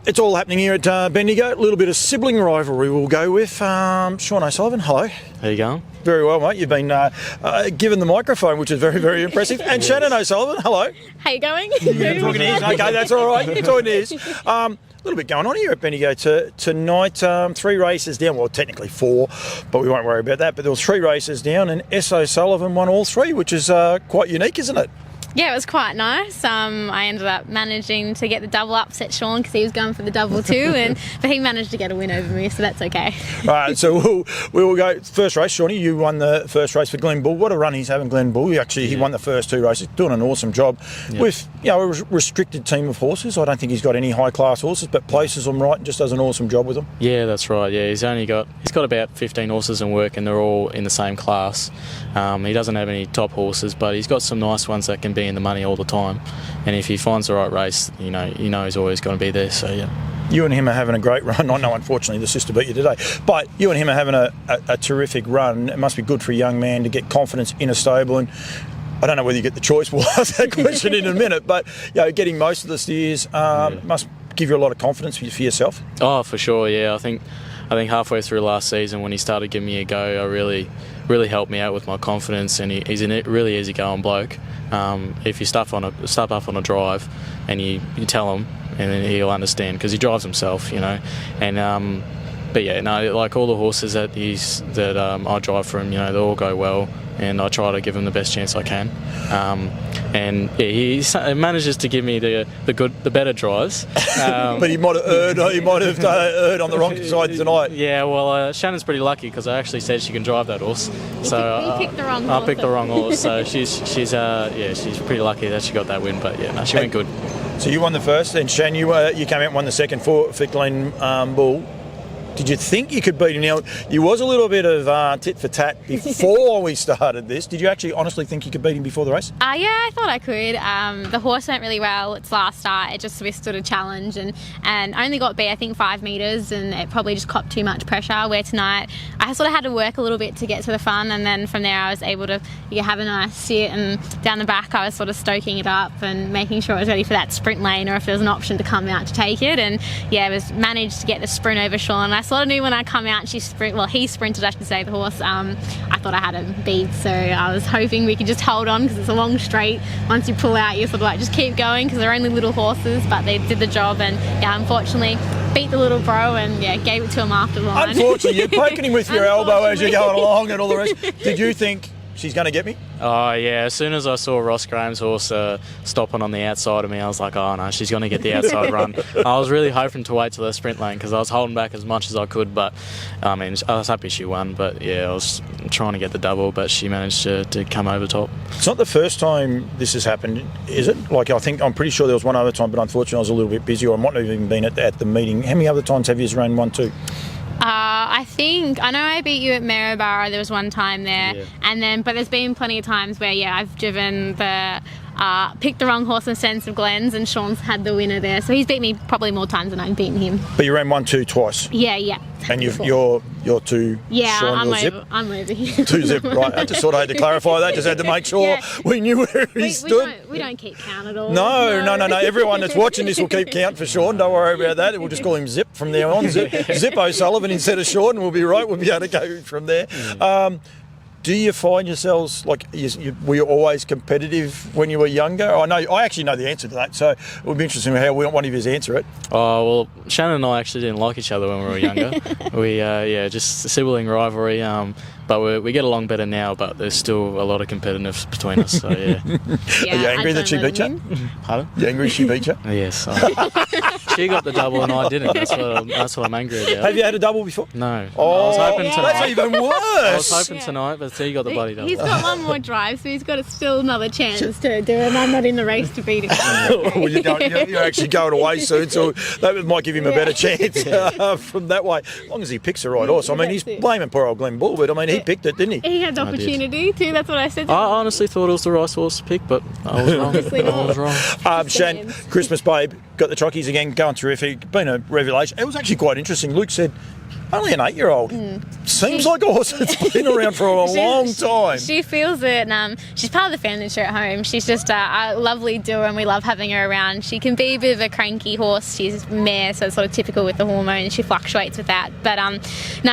It's all happening here at Bendigo. A little bit of sibling rivalry we'll go with. Sean O'Sullivan, hello. How you going? Very well, mate. You've been given the microphone, which is very, very impressive. And Shannon O'Sullivan, hello. How you going? You're talking ears. Okay, that's all right. You're talking ears. A little bit going on here at Bendigo tonight. 3 races down. Well, technically 4, but we won't worry about that. But there was 3 races down, and S. O'Sullivan won all 3, which is quite unique, isn't it? Yeah, it was quite nice. I ended up managing to get the double upset Sean because he was going for the double too, but he managed to get a win over me, so that's okay. All right, so we will go first race. Shawnee, you won the first race for Glen Bull. What a run he's having, Glen Bull. He won the first 2 races, doing an awesome job with a restricted team of horses. I don't think he's got any high class horses, but places them right and just does an awesome job with them. Yeah, that's right. Yeah, he's got about 15 horses in work, and they're all in the same class. He doesn't have any top horses, but he's got some nice ones that can be in the money all the time. And if he finds the right race, you know he's always going to be there. So yeah. You and him are having a great run. I know, unfortunately, the sister beat you today. But you and him are having a terrific run. It must be good for a young man to get confidence in a stable. And I don't know whether you get the choice. We'll ask that question in a minute. But getting most of the steers must give you a lot of confidence for yourself. Oh, for sure. Yeah, I think halfway through last season when he started giving me a go, I really helped me out with my confidence. And he's a really easygoing bloke. If you start up on a drive and you tell him, and then he'll understand because he drives himself, And but yeah, no, like all the horses that I drive for him, they all go well, and I try to give him the best chance I can. And yeah, he manages to give me the better drives. But he might have erred on the wrong side tonight. Yeah, well, Shannon's pretty lucky because I actually said she can drive that horse. So you picked the wrong horse. I picked the wrong horse, so she's pretty lucky that she got that win. But yeah, no, she went good. So you won the first, and Shan, you came out and won the second for Glen Bull. Did you think you could beat him? Now, you was a little bit of tit for tat before we started this. Did you actually honestly think you could beat him before the race? Yeah, I thought I could. The horse went really well its last start. It just withstood a challenge and only got beat, I think, 5 metres, and it probably just copped too much pressure, where tonight I sort of had to work a little bit to get to the front, and then from there I was able to have a nice sit, and down the back I was sort of stoking it up and making sure I was ready for that sprint lane, or if there was an option to come out to take it. And yeah, managed to get the sprint over Sean. I sort of knew when I come out, he sprinted, I should say, the horse. I thought I had him beat, so I was hoping we could just hold on because it's a long straight. Once you pull out, you sort of like just keep going because they're only little horses, but they did the job, and unfortunately beat the little bro and gave it to him after the line. Unfortunately, you're poking him with your elbow as you're going along and all the rest. Did you think she's going to get me? Oh yeah, as soon as I saw Ross Graham's horse stopping on the outside of me, I was like, oh no, she's going to get the outside run. I was really hoping to wait till the sprint lane because I was holding back as much as I could, but I was happy she won. But yeah, I was trying to get the double, but she managed to come over top. It's not the first time this has happened, is it? I'm pretty sure there was one other time, but unfortunately I was a little bit busy, or I might not have even been at the meeting. How many other times have you run 1-2? I know I beat you at Maryborough. There was one time there, but there's been plenty of times where I've driven picked the wrong horse in Sense of Glens, and Sean's had the winner there. So he's beat me probably more times than I've beaten him. But you ran 1-2 twice. Yeah. And you're 2. Yeah, Sean, I'm over here. 2 zip, right? I just sort of had to clarify that. Just had to make sure we knew where he stood. We don't keep count at all. No. Everyone that's watching this will keep count for Sean. Don't worry about that. We'll just call him Zip from now on. Zip O'Sullivan instead of Sean, and we'll be right. We'll be able to go from there. Do you find yourselves were you always competitive when you were younger? I actually know the answer to that, so it would be interesting how one of you answer it. Oh well, Shannon and I actually didn't like each other when we were younger. We just sibling rivalry. But we get along better now, but there's still a lot of competitiveness between us. So yeah. Are you angry that she beat you? Pardon? You angry she beat you? Yes. She got the double and I didn't. That's what I'm angry about. Have you had a double before? No. Oh, I was hoping tonight. That's even worse. I was hoping tonight, but he got the bloody double. He's got one more drive, so he's got still another chance to do it. And I'm not in the race to beat him. Well, you're actually going away soon, so that might give him a better chance from that way. As long as he picks the right horse. He's blaming poor old Glen Bull, but he picked it, didn't he? He had the opportunity too. That's what I said to him. I honestly thought it was the right horse to pick, but I was wrong. I was wrong. Shan, Christmas Babe, got the trockies again, going terrific, been a revelation. It was actually quite interesting. Luke said, only an 8-year-old. Seems like a horse that's been around for a long time. She feels it. She's part of the furniture at home. She's just a lovely doer, and we love having her around. She can be a bit of a cranky horse. She's a mare, so it's sort of typical with the hormones. She fluctuates with that. But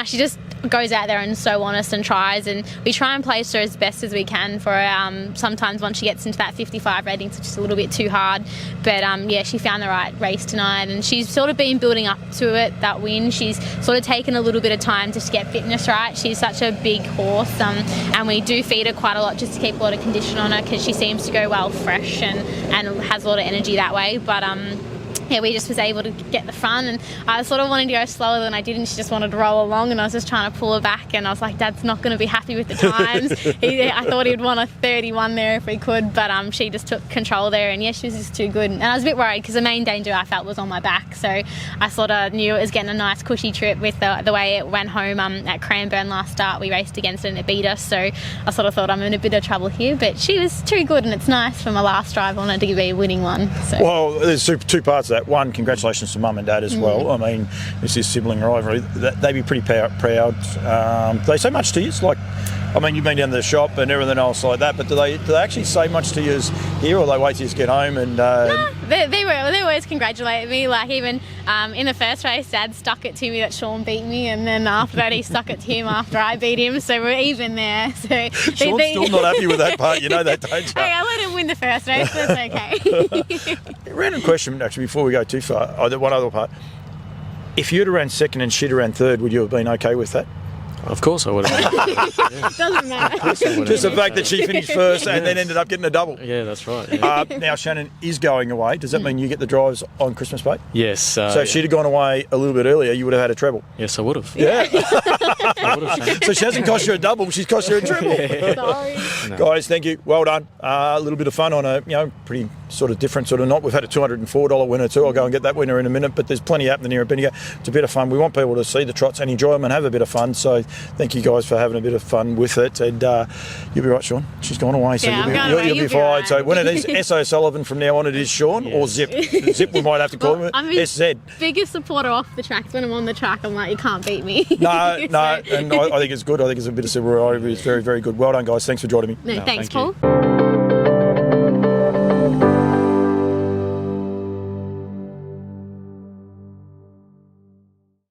she just goes out there and is so honest and tries, and we try and place her as best as we can for her. Sometimes once she gets into that 55 rating, it's just a little bit too hard. But she found the right race tonight, and she's sort of been building up to it, that win. She's sort of taken a little bit of time just to get fitness right. She's such a big horse, and we do feed her quite a lot just to keep a lot of condition on her, because she seems to go well fresh and has a lot of energy that way. But we just was able to get the front, and I was sort of wanting to go slower than I did, and she just wanted to roll along, and I was just trying to pull her back, and I was like, Dad's not going to be happy with the times. I thought he'd want a 31 there if we could, but she just took control there, and she was just too good. And I was a bit worried because the main danger I felt was on my back, so I sort of knew it was getting a nice cushy trip with the way it went home at Cranbourne last start. We raced against it and it beat us, so I sort of thought I'm in a bit of trouble here, but she was too good, and it's nice for my last drive on it to be a winning one. So. Well, there's two parts to that. One, congratulations to Mum and Dad as well. I mean, this is Sibling Rivalry. They'd be pretty proud. They say much to you? It's like, I mean, you've been down to the shop and everything else like that, but do they actually say much to you here, or they wait till you get home and... No, they always congratulate me. Like, even in the first race, Dad stuck it to me that Sean beat me, and then after that he stuck it to him after I beat him, so we're even there. So Sean's still not happy with that part, you know that, don't you? Hey, I let him win the first race, so it's okay. Random question, actually, before we go too far. One other part. If you'd have ran second and she'd have ran third, would you have been okay with that? Of course I would have. Doesn't matter. Just the fact that she finished first and then ended up getting a double. Yeah, that's right. Yeah. Now Shannon is going away. Does that mean you get the drives on Christmas Day? Yes. So if she'd have gone away a little bit earlier, you would have had a treble. Yes, I would have. Yeah. I would have. So she hasn't cost you a double, she's cost you a treble. Sorry. No. Guys, thank you. Well done. A little bit of fun on a pretty sort of different sort of night. We've had a $204 winner too. I'll go and get that winner in a minute, but there's plenty happening here at Bendigo. It's a bit of fun. We want people to see the trots and enjoy them and have a bit of fun. So thank you guys for having a bit of fun with it. And you'll be right, Sean. She's gone away, so you'll be fine. Right. So when it is S.O. Sullivan from now on, it is Sean or Zip. Zip we might have to call him. I'm his SZ. biggest supporter off the tracks. When I'm on the track, I'm like, you can't beat me. No, and I think it's good. I think it's a bit of silver. It's very, very good. Well done, guys. Thanks for joining me. No, thanks, thank Paul. You.